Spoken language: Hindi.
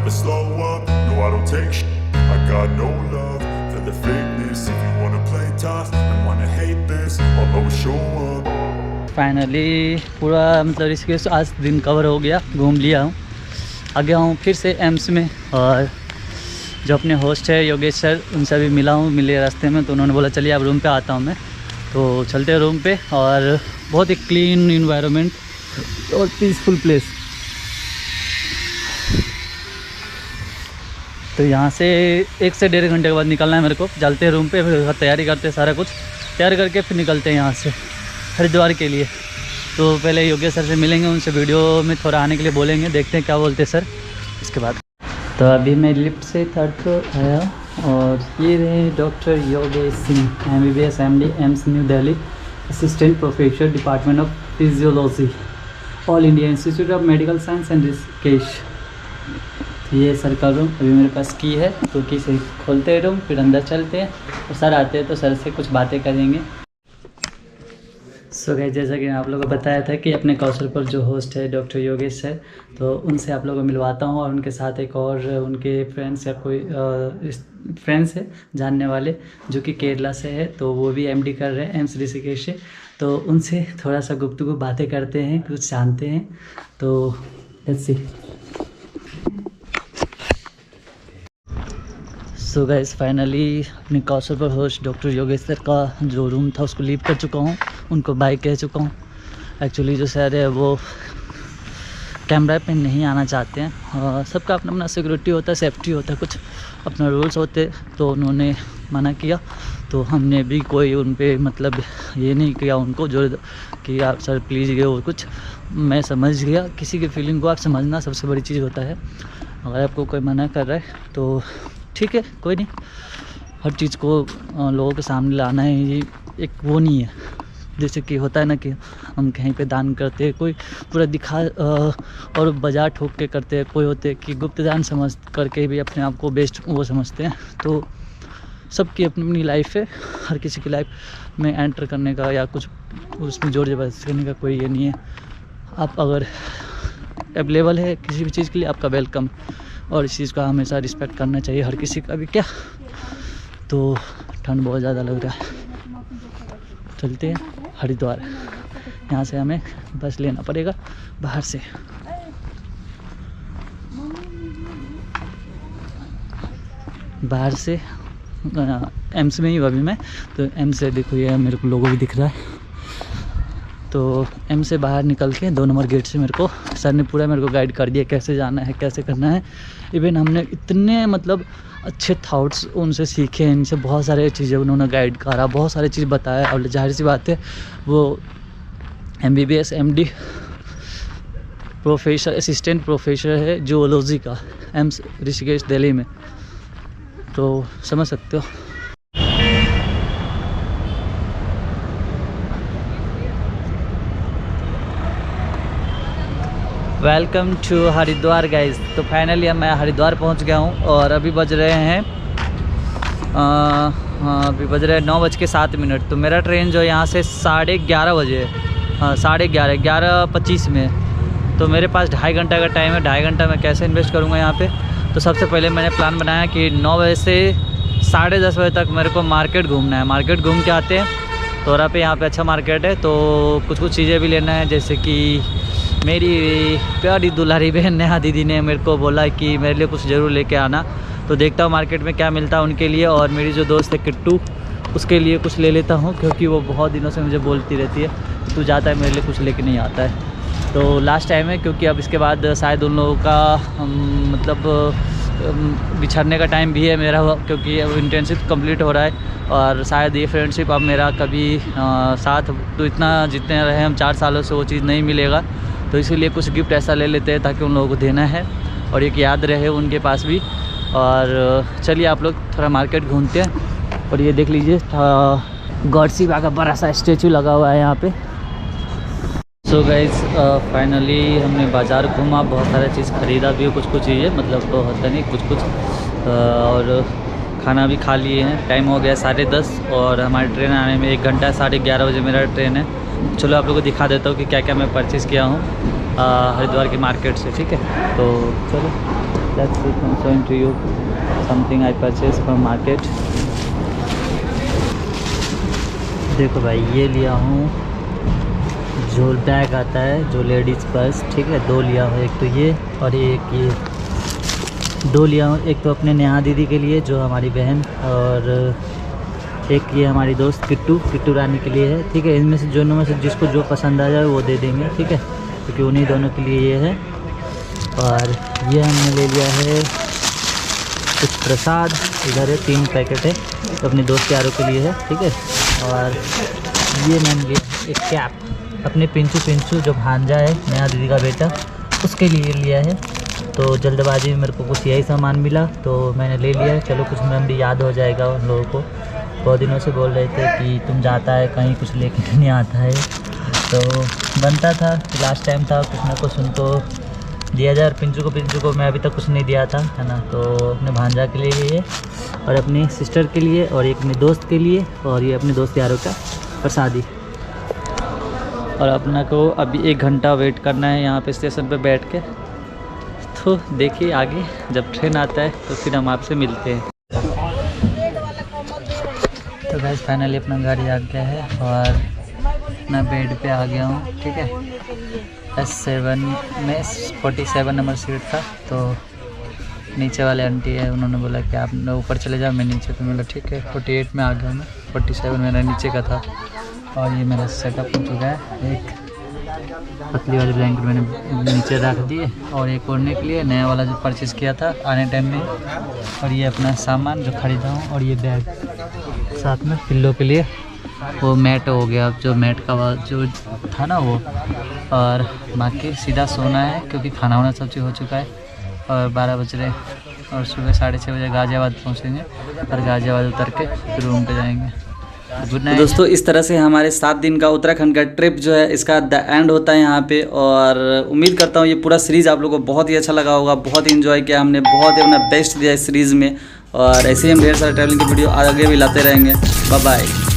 never slow up, no I don't take shit. I got no love for the fakeness. If you wanna play tough and wanna hate this, I'll always show up. Finally पूरा मतलब ऋषिकेश आज दिन कवर हो गया, घूम लिया हूँ। आ गया हूँ फिर से एम्स में, और जो अपने होस्ट है योगेश सर, उनसे भी मिले रास्ते में, तो उन्होंने बोला चलिए अब रूम पे आता हूँ मैं। तो चलते हैं रूम पे, और बहुत ही क्लीन इन्वायरमेंट और पीसफुल प्लेस। तो यहाँ से 1 से 1.5 घंटे के बाद निकलना है मेरे को। चलते हैं रूम पे, फिर तैयारी करते हैं, सारा कुछ तैयार करके फिर निकलते हैं यहाँ से हरिद्वार के लिए। तो पहले योगेश सर से मिलेंगे, उनसे वीडियो में थोड़ा आने के लिए बोलेंगे, देखते हैं क्या बोलते हैं सर इसके बाद। तो अभी मैं लिफ्ट से 3rd फ्लोर आया, और ये रहे doctor Yogesh Singh, MBBS MD, AIIMS new Delhi, assistant professor, department of physiology, all India institute of medical science and Rishikesh. ये सर का रूम अभी मेरे पास की है, तो की से खोलते हैं रूम, फिर अंदर चलते हैं, और सर आते हैं तो सर से कुछ बातें करेंगे। सो गाइस, जैसा कि मैं आप लोगों को बताया था कि अपने कौशल पर जो होस्ट है डॉक्टर योगेश सर, तो उनसे आप लोगों को मिलवाता हूँ, और उनके साथ एक और उनके फ्रेंड्स या कोई फ्रेंड्स है जानने वाले, जो कि केरला से है, तो वो भी MD कर रहे हैं एम्स ऋषिकेश से। तो उनसे थोड़ा सा गुफ्तगू बातें करते हैं, कुछ जानते हैं। तो let's see. So guys, finally अपने कौशल पर होस्ट डॉक्टर योगेश सर का जो रूम था उसको लीव कर चुका हूँ, उनको बाय कह चुका हूँ। एक्चुअली जो सर है वो कैमरा पे नहीं आना चाहते हैं, सबका अपना अपना सिक्योरिटी होता है, सेफ्टी होता है, कुछ अपना रूल्स होते, तो उन्होंने मना किया। तो हमने भी कोई उन पर मतलब ये नहीं किया उनको जो कि आप सर प्लीज़ ये और कुछ। मैं समझ गया, किसी की फीलिंग को आप समझना सबसे बड़ी चीज़ होता है। अगर आपको कोई मना कर रहा है तो ठीक है, कोई नहीं, हर चीज़ को लोगों के सामने लाना है, ये एक वो नहीं है। जैसे कि होता है ना कि हम कहीं पे दान करते हैं, कोई पूरा दिखा और बाजार ठोक के करते हैं, कोई होते हैं कि गुप्त दान समझ करके भी अपने आप को बेस्ट वो समझते हैं। तो सबकी अपनी अपनी लाइफ है, हर किसी की लाइफ में एंटर करने का या कुछ उसमें जोर जबरदस्ती करने का कोई ये नहीं है। आप अगर अवेलेबल है किसी भी चीज़ के लिए, आपका वेलकम, और इस चीज़ का हमेशा रिस्पेक्ट करना चाहिए हर किसी का भी। क्या तो ठंड बहुत ज़्यादा लग रहा है, चलते हैं हरिद्वार। यहाँ से हमें बस लेना पड़ेगा बाहर से। बाहर से एम्स में ही अभी मैं, तो एम्स से देखो ये मेरे को लोगो भी दिख रहा है। तो एम से बाहर निकल के 2 नंबर गेट से मेरे को सर ने पूरा मेरे को गाइड कर दिया कैसे जाना है, कैसे करना है। इवन हमने इतने मतलब अच्छे थॉट्स उनसे सीखे, इनसे बहुत सारे चीज़ें उन्होंने गाइड करा, बहुत सारी चीज़ बताया। और जाहिर सी बात है वो MBBS MD professor, assistant professor है जूलॉजी का, एम्स ऋषिकेश दिल्ली में, तो समझ सकते हो। Welcome to Haridwar guys. तो फाइनली मैं हरिद्वार पहुंच गया हूं, और अभी बज रहे हैं अभी बज रहे हैं 9:07। तो मेरा ट्रेन जो यहाँ से 11:30 बजे है, 11:30 में। तो मेरे पास 2.5 घंटा का टाइम है। 2.5 घंटा मैं कैसे इन्वेस्ट करूँगा यहाँ पे। तो सबसे पहले मैंने प्लान बनाया कि 9 बजे से 10:30 बजे तक मेरे को मार्केट घूमना है। मार्केट घूम के आते हैं, तोरा पे यहाँ पे अच्छा मार्केट है, तो कुछ चीज़ें भी लेना है। जैसे कि मेरी प्यारी दुलारी बहन नेहा दीदी ने मेरे को बोला कि मेरे लिए कुछ ज़रूर लेके आना, तो देखता हूँ मार्केट में क्या मिलता है उनके लिए। और मेरी जो दोस्त है किट्टू, उसके लिए कुछ ले लेता हूँ, क्योंकि वो बहुत दिनों से मुझे बोलती रहती है कि तू जाता है मेरे लिए कुछ लेके नहीं आता है। तो लास्ट टाइम है, क्योंकि अब इसके बाद शायद उन लोगों का मतलब बिछड़ने का टाइम भी है मेरा, क्योंकि अब इंटर्नशिप कंप्लीट हो रहा है, और शायद ये फ्रेंडशिप अब मेरा कभी साथ तो इतना जितने रहे हम 4 सालों से वो चीज़ नहीं मिलेगा। तो इसीलिए कुछ गिफ्ट ऐसा ले लेते हैं ताकि उन लोगों को देना है, और एक याद रहे उनके पास भी। और चलिए आप लोग थोड़ा मार्केट घूमते हैं। और ये देख लीजिए गॉड शिवा का बड़ा सा स्टैचू लगा हुआ है यहाँ पे। सो गाइस, फाइनली हमने बाज़ार घूमा, बहुत सारा चीज़ ख़रीदा भी, कुछ चीज़ें मतलब तो होता नहीं कुछ और खाना भी खा लिए हैं। टाइम हो गया 10:30, और हमारी ट्रेन आने में 1 घंटा, 11:30 बजे मेरा ट्रेन है। चलो आप लोगों को दिखा देता हूँ कि क्या क्या मैं परचेज़ किया हूँ हरिद्वार की मार्केट से, ठीक है। तो चलो That's it. I'm showing to you something I purchased from market. देखो भाई, ये लिया हूँ जो बैग आता है, जो लेडीज़ पर्स, ठीक है, 2 लिया हूँ। एक तो ये और एक ये 2 लिया हूँ। एक तो अपने नेहा दीदी के लिए जो हमारी बहन, और एक ये हमारी दोस्त किट्टू रानी के लिए है, ठीक है। इनमें से दोनों में से जिसको जो पसंद आ जाए वो दे देंगे, ठीक है, क्योंकि उन्हीं दोनों के लिए ये है। और ये हमने ले लिया है कुछ प्रसाद, इधर है 3 पैकेट है, तो अपने दोस्त यारों के लिए है, ठीक है। और ये मैंने लिया एक कैप अपने पिंचू जो भांजा है नेहा दीदी का बेटा, उसके लिए लिया है। तो जल्दबाजी में मेरे को कुछ यही सामान मिला तो मैंने ले लिया है। चलो कुछ मेमोरी याद हो जाएगा उन लोगों को। बहुत दिनों से बोल रहे थे कि तुम जाता है कहीं कुछ लेके नहीं आता है, तो बनता था कि लास्ट टाइम था कुछ ना कुछ उनको दिया जाए। पिंचू को मैं अभी तक कुछ नहीं दिया था, है ना। तो अपने भांजा के लिए ये और अपनी सिस्टर के लिए और एक अपने दोस्त के लिए, और ये अपने दोस्त यारों का प्रसादी। और अपना को अभी 1 घंटा वेट करना है यहाँ पे स्टेशन पे बैठ के। तो देखिए आगे जब ट्रेन आता है तो फिर हम आपसे मिलते हैं। तो गाइस फाइनली अपना गाड़ी आ गया है और अपना बेड पे आ गया हूँ, ठीक है। S7 में 47 नंबर सीट था, तो नीचे वाले आंटी है, उन्होंने बोला कि आप ऊपर चले जाओ, मैं नीचे। तो बोला ठीक है। 48 में आ गया मैं, 47 मेरा नीचे का था। और ये मेरा सेटअप हो चुका है। एक पतली वाली ब्लैंकेट मैंने नीचे रख दी और एक ओढ़ने के लिए नया वाला जो परचेज़ किया था आने टाइम में। और ये अपना सामान जो ख़रीदा हूँ, और ये बैग साथ में पिल्लो के लिए। वो मैट हो गया, जो मैट का जो था ना वो। और बाकी सीधा सोना है क्योंकि खाना वाना सब चीज़ हो चुका है। और 12 बज रहे और सुबह 6:30 बजे गाज़ियाबाद पहुँचेंगे और गाज़ियाबाद उतर के फिर रूम पे जाएंगे। Good night. दोस्तों इस तरह से हमारे 7 दिन का उत्तराखंड का ट्रिप जो है इसका द एंड होता है यहाँ पे। और उम्मीद करता हूँ ये पूरा सीरीज़ आप लोगों को बहुत ही अच्छा लगा होगा, बहुत ही इन्जॉय किया हमने, बहुत ही अपना बेस्ट दिया इस सीरीज़ में। और ऐसे ही हम ढेर सारे ट्रैवलिंग की वीडियो आगे भी लाते रहेंगे। Bye bye.